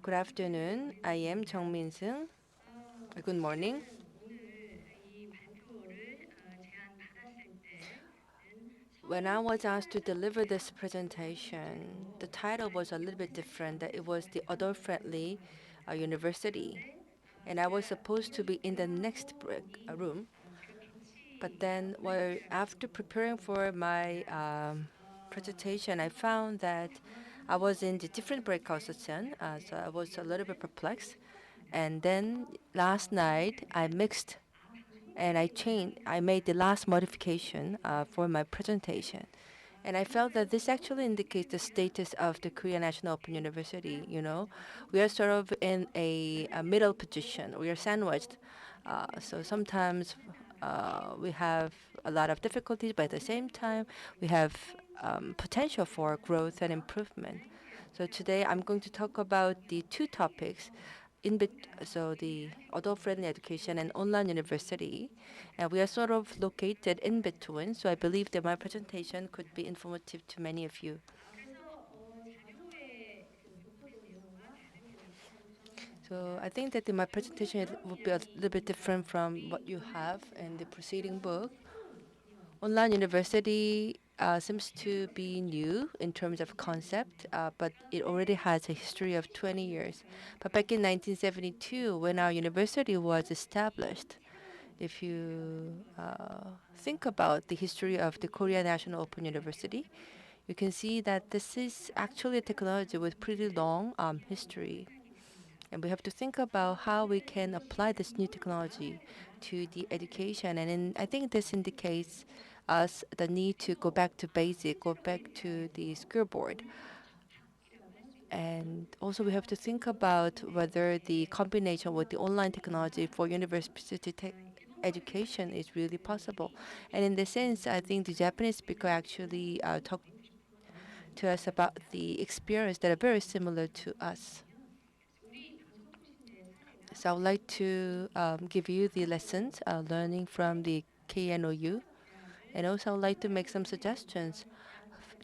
Good afternoon. I am Jung Min-seung. Good morning. When I was asked to deliver this presentation, the title was a little bit different. That it was the adult-friendly university, and I was supposed to be in the next room. But then, after preparing for my presentation, I found that I was in the different breakout session, so I was a little bit perplexed. And then last night, I mixed and I made the last modification for my presentation. And I felt that this actually indicates the status of the Korea National Open University. We are sort of in a middle position. We are sandwiched. So sometimes we have a lot of difficulties, but at the same time, we have potential for growth and improvement. So today I'm going to talk about the two topics so the adult-friendly education and online university. And we are sort of located in between, so I believe that my presentation could be informative to many of you. So I think that my presentation will be a little bit different from what you have in the preceding book. Online university seems to be new in terms of concept, but it already has a history of 20 years. But back in 1972, when our university was established, if you think about the history of the Korea National Open University, you can see that this is actually a technology with pretty long history. And we have to think about how we can apply this new technology to the education. And I think this indicates us the need to go back to basic, go back to the school board. And also we have to think about whether the combination with the online technology for university education is really possible. And in this sense, I think the Japanese speaker actually talked to us about the experience that are very similar to us. So I would like to give you the lessons learning from the KNOU, and also I would like to make some suggestions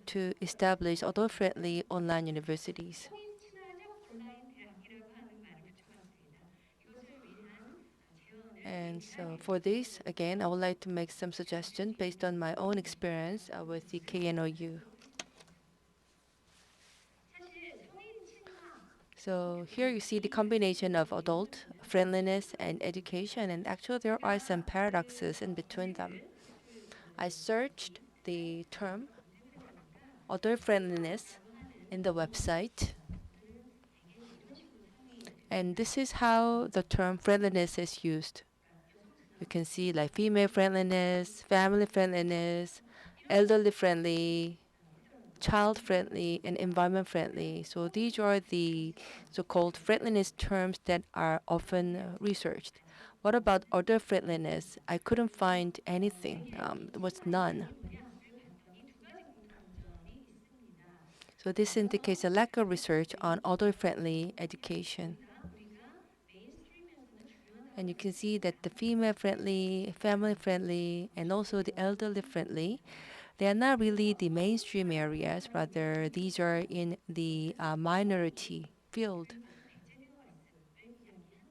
to establish adult-friendly online universities. And so for this, again, I would like to make some suggestions based on my own experience with the KNOU. So here you see the combination of adult friendliness and education, and actually there are some paradoxes in between them. I searched the term adult friendliness in the website, and this is how the term friendliness is used. You can see like female friendliness, family friendliness, elderly friendly, child friendly, and environment friendly. So these are the so-called friendliness terms that are often researched. What about other friendliness? I couldn't find anything. There was none. So this indicates a lack of research on adult-friendly education. And you can see that the female-friendly, family-friendly, and also the elderly-friendly, they are not really the mainstream areas. Rather, these are in the minority field.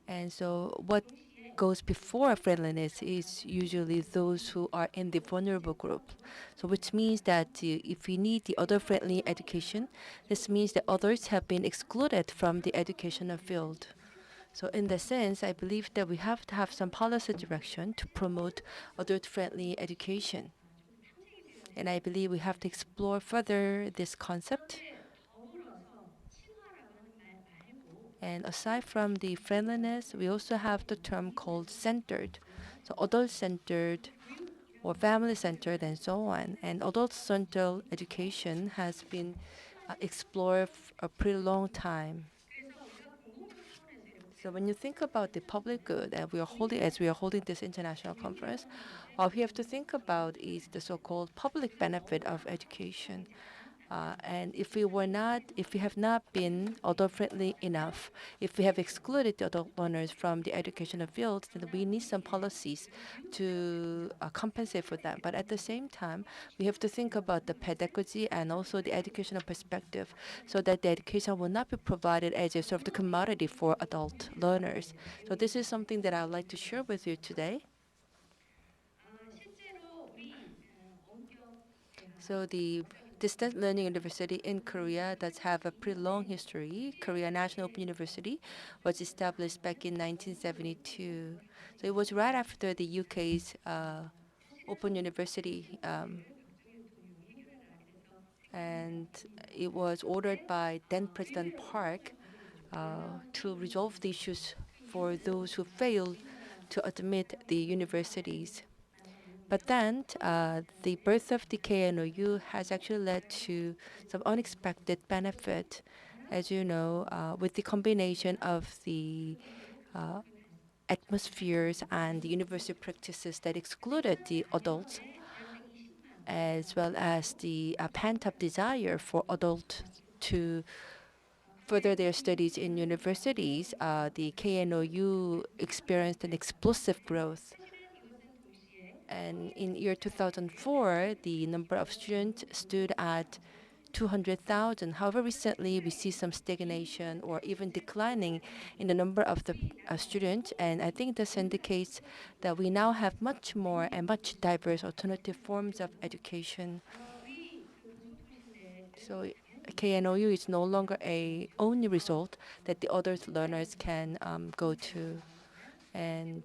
And so what goes before friendliness is usually those who are in the vulnerable group. So which means that if we need the other friendly education, this means that others have been excluded from the educational field. So in that sense, I believe that we have to have some policy direction to promote adult-friendly education. And I believe we have to explore further this concept. And aside from the friendliness, we also have the term called centered. So adult-centered or family-centered and so on. And adult-centered education has been explored for a pretty long time. So when you think about the public good, and as we are holding this international conference, what we have to think about is the so-called public benefit of education. And if we have not been adult-friendly enough, if we have excluded the adult learners from the educational field, then we need some policies to compensate for that. But at the same time, we have to think about the pedagogy and also the educational perspective, so that the education will not be provided as a sort of the commodity for adult learners. So this is something that I would like to share with you today. So the distance learning university in Korea does have a pretty long history. Korea National Open University was established back in 1972. So it was right after the UK's Open University, and it was ordered by then President Park to resolve the issues for those who failed to admit the universities. But then the birth of the KNOU has actually led to some unexpected benefit. As you know, with the combination of the atmospheres and the university practices that excluded the adults, as well as the pent-up desire for adults to further their studies in universities, the KNOU experienced an explosive growth. And in year 2004, the number of students stood at 200,000. However, recently we see some stagnation or even declining in the number of the students, and I think this indicates that we now have much more and much diverse alternative forms of education. So KNOU is no longer a only result that the other learners can go to, and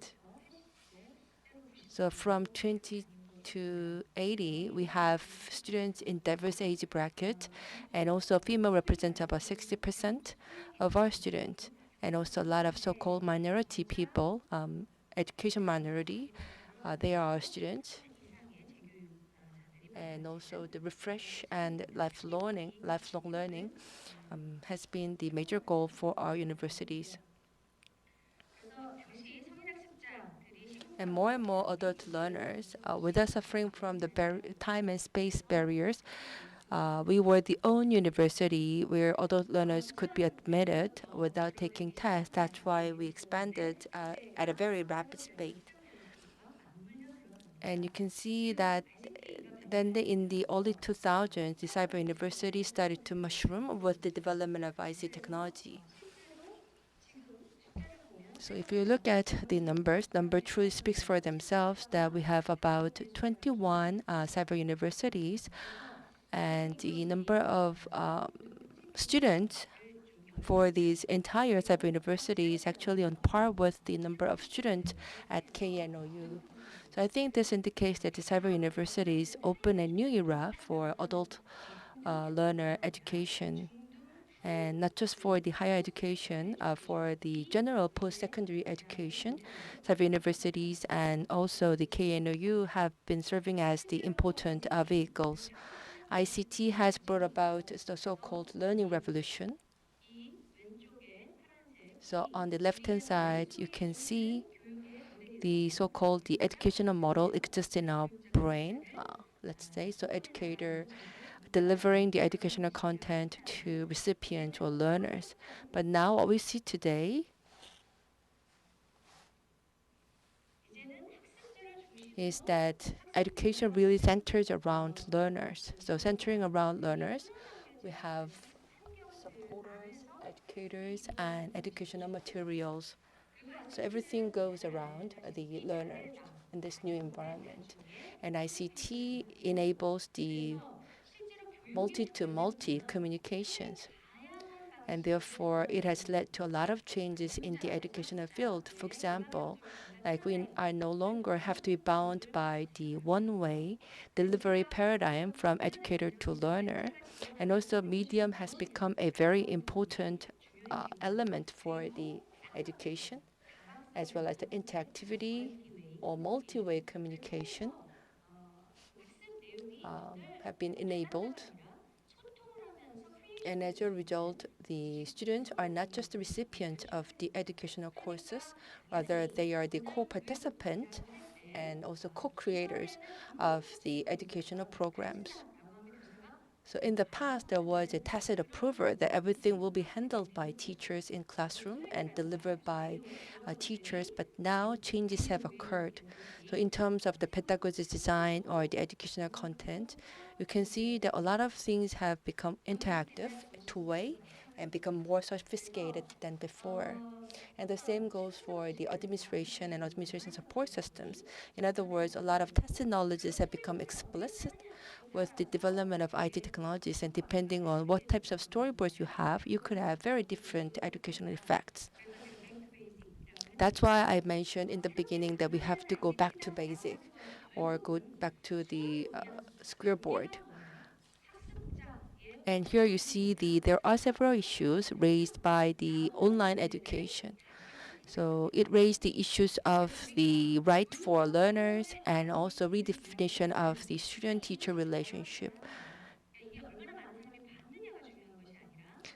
so from 20 to 80, we have students in diverse age bracket, and also female represent about 60% of our students, and also a lot of so-called minority people, education minority, they are our students. And also the refresh and lifelong learning has been the major goal for our universities. And more adult learners, without suffering from the time and space barriers, we were the only university where adult learners could be admitted without taking tests. That's why we expanded at a very rapid speed. And you can see that then in the early 2000s, the cyber university started to mushroom with the development of IC technology. So if you look at the numbers, number truly speaks for themselves that we have about 21 cyber universities, and the number of students for these entire cyber universities is actually on par with the number of students at KNOU. So I think this indicates that the cyber universities open a new era for adult learner education, and not just for the higher education, for the general post-secondary education. Cyber universities and also the KNOU have been serving as the important vehicles. ICT has brought about the so-called learning revolution. So on the left-hand side, you can see the so-called the educational model exists in our brain, let's say. So educator delivering the educational content to recipients or learners. But now what we see today is that education really centers around learners. So centering around learners, we have supporters, educators, and educational materials. So everything goes around the learner in this new environment. And ICT enables the multi-to-multi communications. And therefore, it has led to a lot of changes in the educational field. For example, like we are no longer have to be bound by the one-way delivery paradigm from educator to learner. And also, medium has become a very important element for the education, as well as the interactivity or multi-way communication have been enabled. And as a result, the students are not just the recipient of the educational courses, rather they are the co-participant and also co-creators of the educational programs. So in the past, there was a tacit approval that everything will be handled by teachers in classroom and delivered by teachers, but now changes have occurred. So in terms of the pedagogy design or the educational content, you can see that a lot of things have become interactive, two-way, and become more sophisticated than before. And the same goes for the administration and administration support systems. In other words, a lot of tacit knowledges have become explicit with the development of IT technologies, and depending on what types of storyboards you have, you could have very different educational effects. That's why I mentioned in the beginning that we have to go back to basic or go back to the square board. And here you see there are several issues raised by the online education. So it raised the issues of the right for learners and also redefinition of the student-teacher relationship.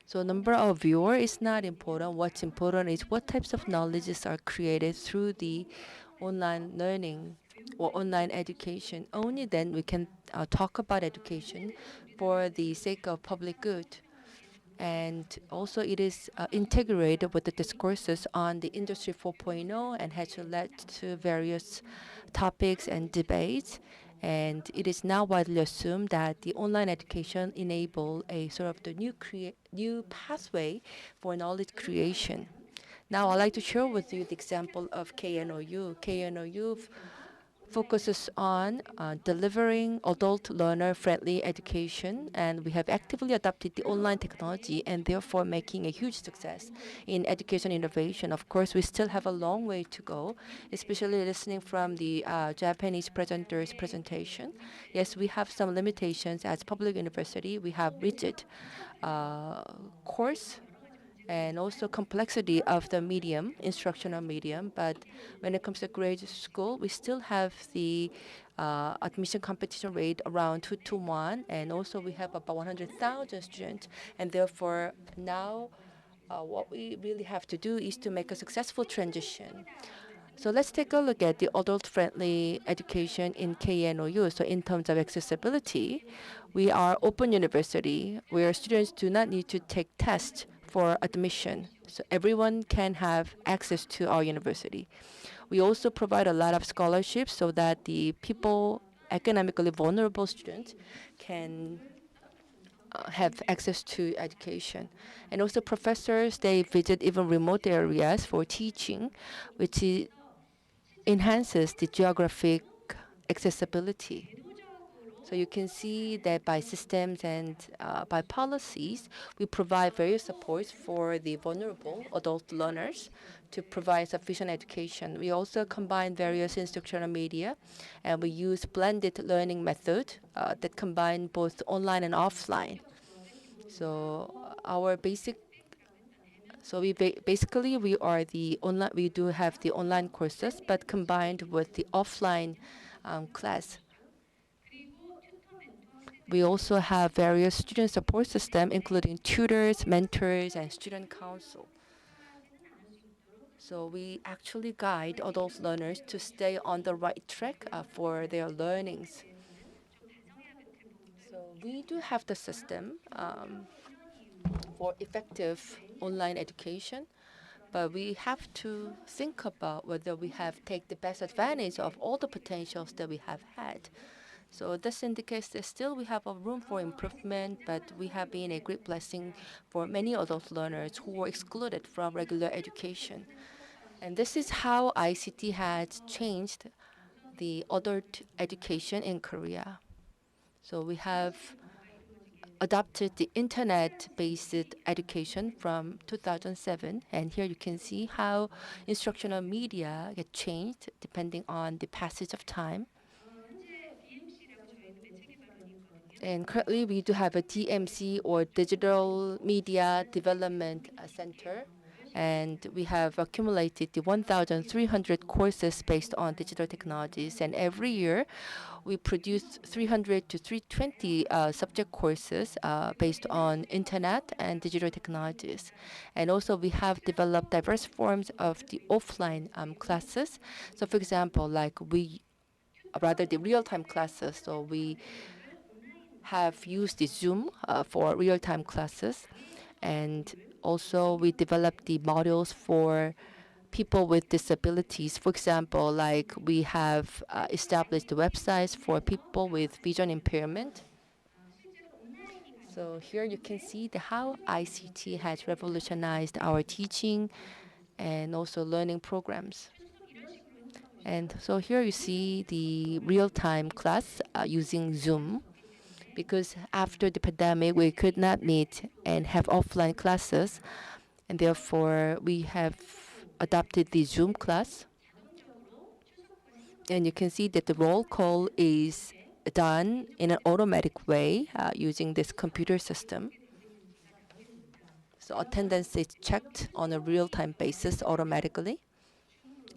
So number of viewer is not important. What's important is what types of knowledges are created through the online learning or online education. Only then we can talk about education for the sake of public good. And also it is integrated with the discourses on the Industry 4.0 and has led to various topics and debates. And it is now widely assumed that the online education enable a sort of the new pathway for knowledge creation. Now I'd like to share with you the example of KNOU. KNOU focuses on delivering adult learner-friendly education, and we have actively adopted the online technology and therefore making a huge success in education innovation. Of course, we still have a long way to go, especially listening from the Japanese presenter's presentation. Yes, we have some limitations as public university. We have rigid course and also complexity of the medium, instructional medium. But when it comes to grade school, we still have the admission competition rate around 2 to 1, and also we have about 100,000 students. And therefore, now what we really have to do is to make a successful transition. So let's take a look at the adult-friendly education in KNOU. So in terms of accessibility, we are open university where students do not need to take tests for admission. So everyone can have access to our university. We also provide a lot of scholarships so that the people, economically vulnerable students, can have access to education. And also professors, they visit even remote areas for teaching, which enhances the geographic accessibility. So you can see that by systems and by policies, we provide various supports for the vulnerable adult learners to provide sufficient education. We also combine various instructional media, and we use blended learning method that combine both online and offline. So our basic So basically we are the online. We do have the online courses, but combined with the offline class. We also have various student support systems, including tutors, mentors, and student council. So we actually guide adult learners to stay on the right track for their learnings. So we do have the system for effective online education, but we have to think about whether we have take the best advantage of all the potentials that we have had. So this indicates that still we have a room for improvement, but we have been a great blessing for many adult learners who were excluded from regular education. And this is how ICT has changed the adult education in Korea. So we have adopted the internet-based education from 2007, and here you can see how instructional media get changed depending on the passage of time. And currently, we do have a DMC, or Digital Media Development Center, and we have accumulated the 1,300 courses based on digital technologies. And every year, we produce 300 to 320 subject courses based on internet and digital technologies. And also, we have developed diverse forms of the offline classes. So, for example, like the real-time classes. So we have used the Zoom for real-time classes, and also we developed the modules for people with disabilities. For example, like we have established websites for people with vision impairment. So here you can see how ICT has revolutionized our teaching and also learning programs. And so here you see the real-time class using Zoom, because after the pandemic we could not meet and have offline classes, and therefore we have adopted the Zoom class. And you can see that the roll call is done in an automatic way using this computer system. So attendance is checked on a real-time basis automatically.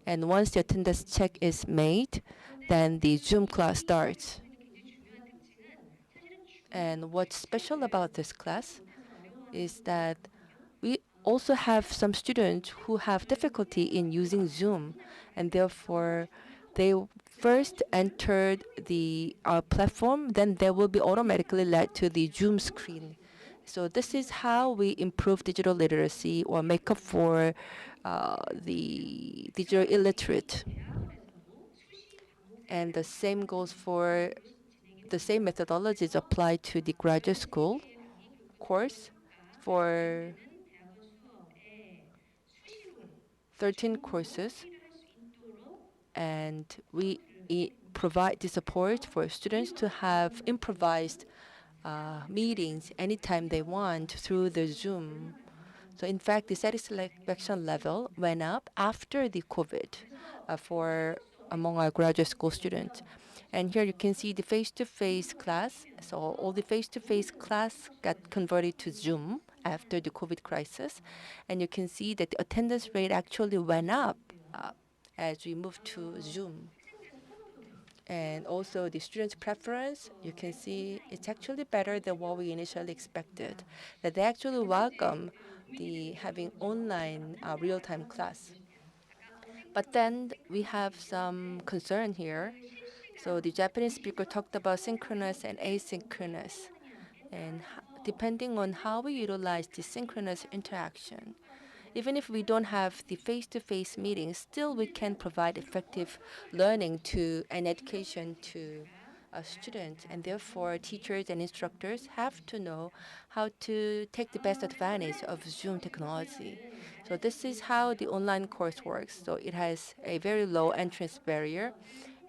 And once the attendance check is made, then the Zoom class starts. And what's special about this class is that we also have some students who have difficulty in using Zoom, and therefore they first entered our platform, then they will be automatically led to the Zoom screen. So this is how we improve digital literacy or make up for the digital illiterate. And the same goes for the same methodologies applied to the graduate school course for 13 courses. And we provide the support for students to have improvised meetings anytime they want through the Zoom. So in fact, the satisfaction level went up after the COVID for among our graduate school students. And here you can see the face-to-face class. So all the face-to-face class got converted to Zoom after the COVID crisis. And you can see that the attendance rate actually went up as we moved to Zoom. And also the students' preference, you can see it's actually better than what we initially expected, that they actually welcome the having online real-time class. But then we have some concern here. So the Japanese speaker talked about synchronous and asynchronous, and depending on how we utilize the synchronous interaction, even if we don't have the face-to-face meetings, still we can provide effective learning and education to students. And therefore, teachers and instructors have to know how to take the best advantage of Zoom technology. So this is how the online course works. So it has a very low entrance barrier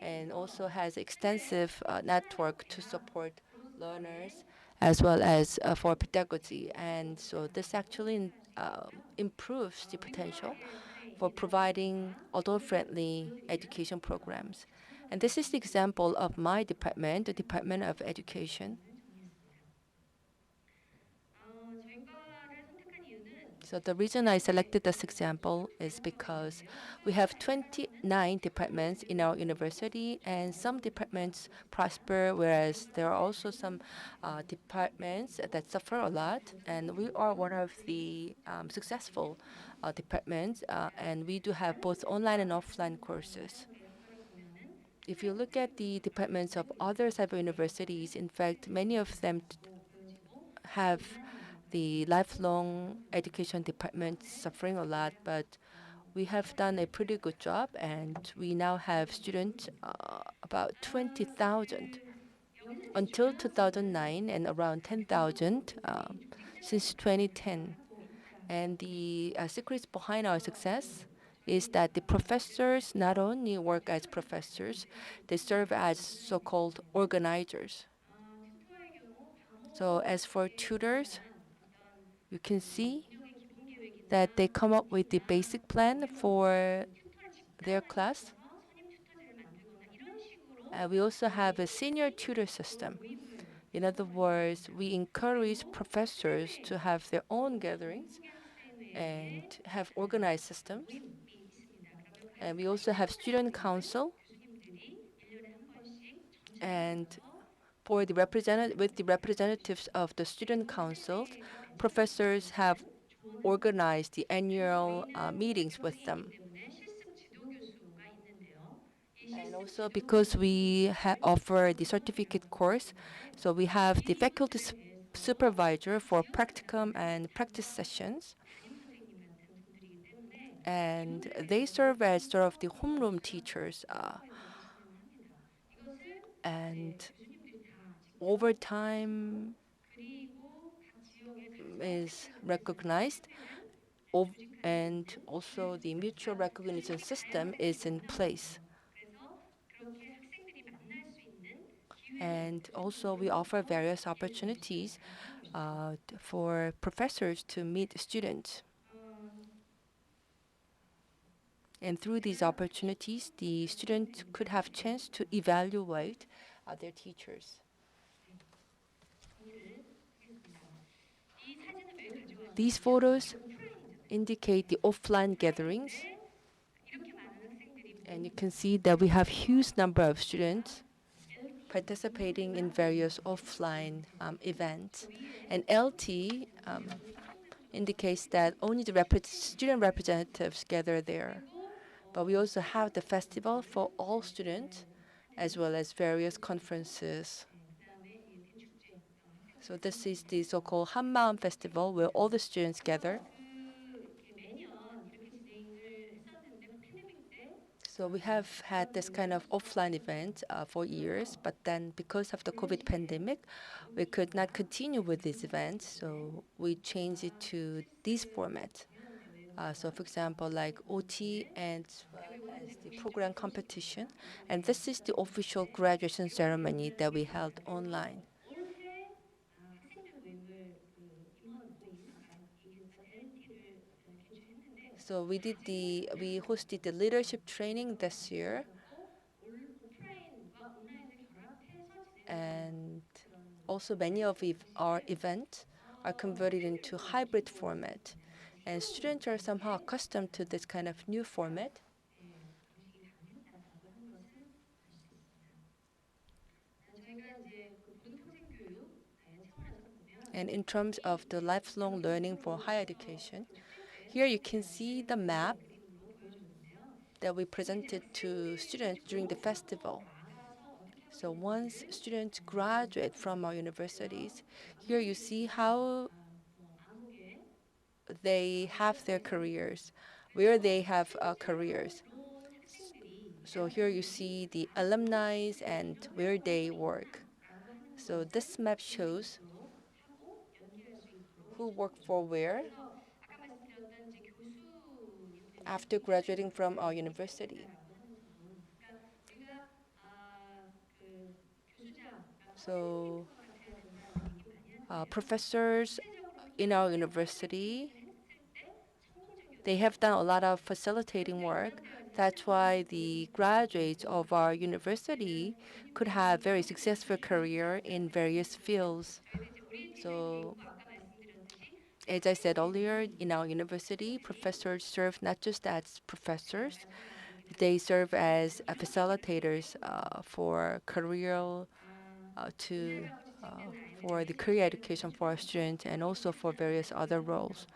and also has extensive network to support learners as well as for pedagogy. And so this actually improves the potential for providing adult-friendly education programs. And this is the example of my department, the Department of Education. So the reason I selected this example is because we have 29 departments in our university, and some departments prosper, whereas there are also some departments that suffer a lot. And we are one of the successful departments, and we do have both online and offline courses. If you look at the departments of other cyber universities, in fact, many of them have the lifelong education department suffering a lot, but we have done a pretty good job, and we now have students about 20,000 until 2009 and around 10,000 since 2010. And the secrets behind our success is that the professors not only work as professors, they serve as so-called organizers. So as for tutors, you can see that they come up with the basic plan for their class. We also have a senior tutor system. In other words, we encourage professors to have their own gatherings and have organized systems. And we also have student council. And with the representatives of the student councils, professors have organized the annual meetings with them. And also because we offer the certificate course, so we have the faculty supervisor for practicum and practice sessions. And they serve as sort of the homeroom teachers. And over time is recognized, and also the mutual recognition system is in place. And also we offer various opportunities for professors to meet students. And through these opportunities, the students could have chance to evaluate their teachers. These photos indicate the offline gatherings. And you can see that we have huge number of students participating in various offline events. And LT indicates that only the student representatives gather there. But we also have the festival for all students, as well as various conferences. So this is the so-called 한마음 Festival, where all the students gather. So we have had this kind of offline event for years, but then because of the COVID pandemic, we could not continue with this event, so we changed it to this format. So for example, like OT and as the program competition, and this is the official graduation ceremony that we held online. So we hosted the leadership training this year, and also many of our events are converted into hybrid format, and students are somehow accustomed to this kind of new format. And in terms of the lifelong learning for higher education, here you can see the map that we presented to students during the festival. So once students graduate from our universities, here you see how they have their careers, where they have careers. So here you see the alumni and where they work. So this map shows who worked for where after graduating from our university. So professors in our university, they have done a lot of facilitating work. That's why the graduates of our university could have very successful career in various fields. So as I said earlier, in our university, professors serve not just as professors, they serve as facilitators for to for the career education for our students and also for various other roles.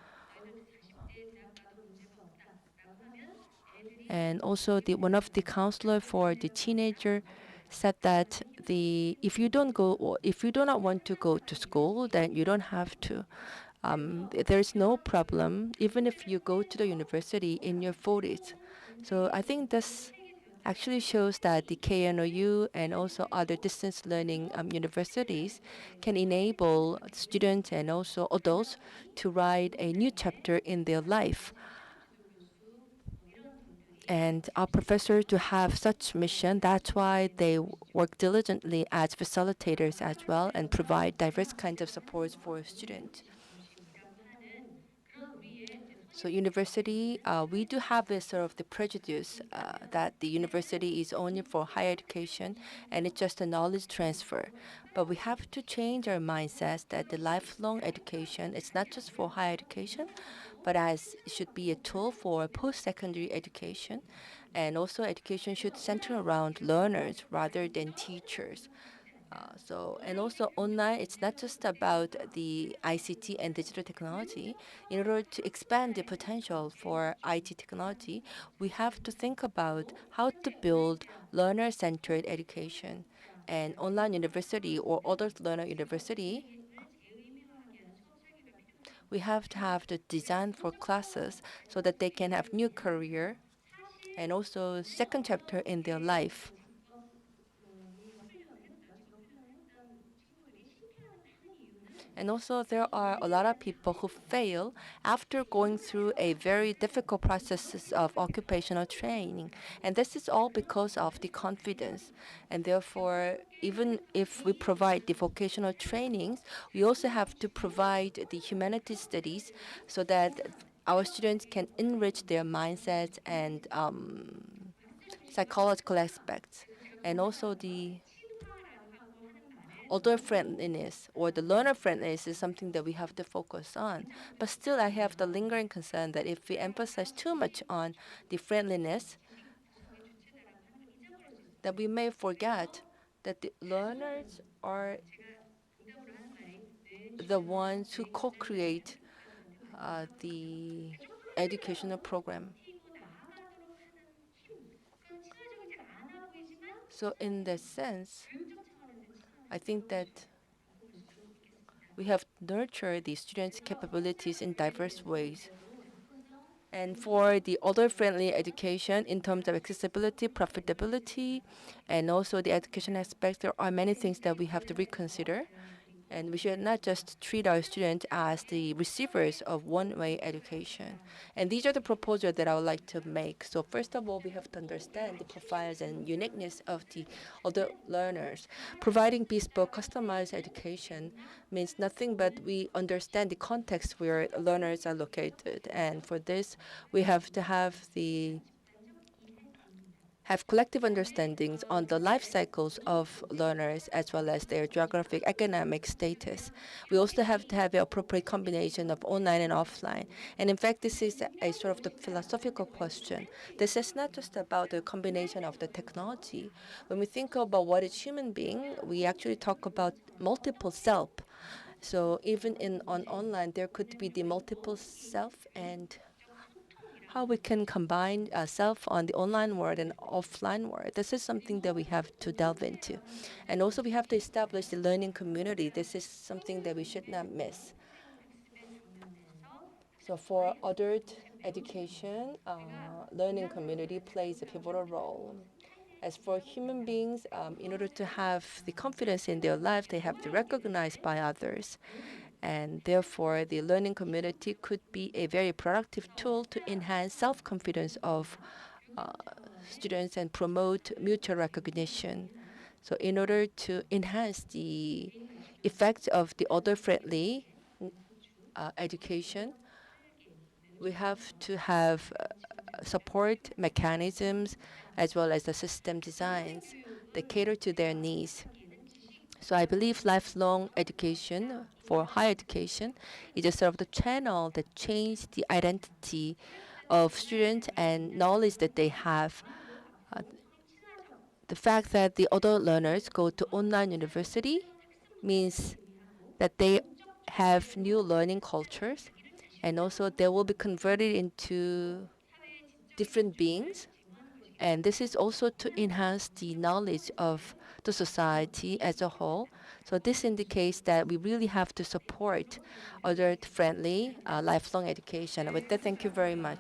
And also, one of the counselor for the teenager said that if you don't go, or if you do not want to go to school, then you don't have to. There's no problem even if you go to the university in your 40s. So I think this actually shows that the KNOU and also other distance learning universities can enable students and also adults to write a new chapter in their life. And our professors to have such mission, that's why they work diligently as facilitators as well and provide diverse kinds of supports for students. So university, we do have this sort of the prejudice that the university is only for higher education and it's just a knowledge transfer. But we have to change our mindsets that the lifelong education is not just for higher education, but as it should be a tool for post-secondary education. And also education should center around learners rather than teachers. And also online, it's not just about the ICT and digital technology. In order to expand the potential for IT technology, we have to think about how to build learner-centered education. And online university or adult learner university, we have to have the design for classes so that they can have new career and also second chapter in their life. And also, there are a lot of people who fail after going through a very difficult processes of occupational training. And this is all because of the confidence. And therefore, even if we provide the vocational trainings, we also have to provide the humanities studies so that our students can enrich their mindsets and psychological aspects. And also the author friendliness or the learner friendliness is something that we have to focus on. But still, I have the lingering concern that if we emphasize too much on the friendliness, that we may forget that the learners are the ones who co-create the educational program. So in that sense, I think that we have nurtured the students' capabilities in diverse ways. And for the other-friendly education, in terms of accessibility, profitability, and also the education aspects, there are many things that we have to reconsider. And we should not just treat our students as the receivers of one-way education. And these are the proposals that I would like to make. So first of all, we have to understand the profiles and uniqueness of the other learners. Providing bespoke, customized education means nothing but we understand the context where learners are located. And for this, we have to have collective understandings on the life cycles of learners as well as their geographic economic status. We also have to have an appropriate combination of online and offline. And in fact, this is a sort of the philosophical question. This is not just about the combination of the technology. When we think about what is human being, we actually talk about multiple self. So even on online, there could be the multiple self and how we can combine self on the online world and offline world. This is something that we have to delve into. And also we have to establish the learning community. This is something that we should not miss. So for adult education, learning community plays a pivotal role. As for human beings, in order to have the confidence in their life, they have to be recognized by others. And therefore, the learning community could be a very productive tool to enhance self-confidence of uh, students and promote mutual recognition. So in order to enhance the effects of the other-friendly education, we have to have support mechanisms as well as the system designs that cater to their needs. So I believe lifelong education for higher education is a sort of the channel that changes the identity of students and knowledge that they have. Uh, the fact that the other learners go to online university means that they have new learning cultures, and also they will be converted into different beings. And this is also to enhance the knowledge of the society as a whole. So this indicates that we really have to support adult-friendly lifelong education. With that, thank you very much.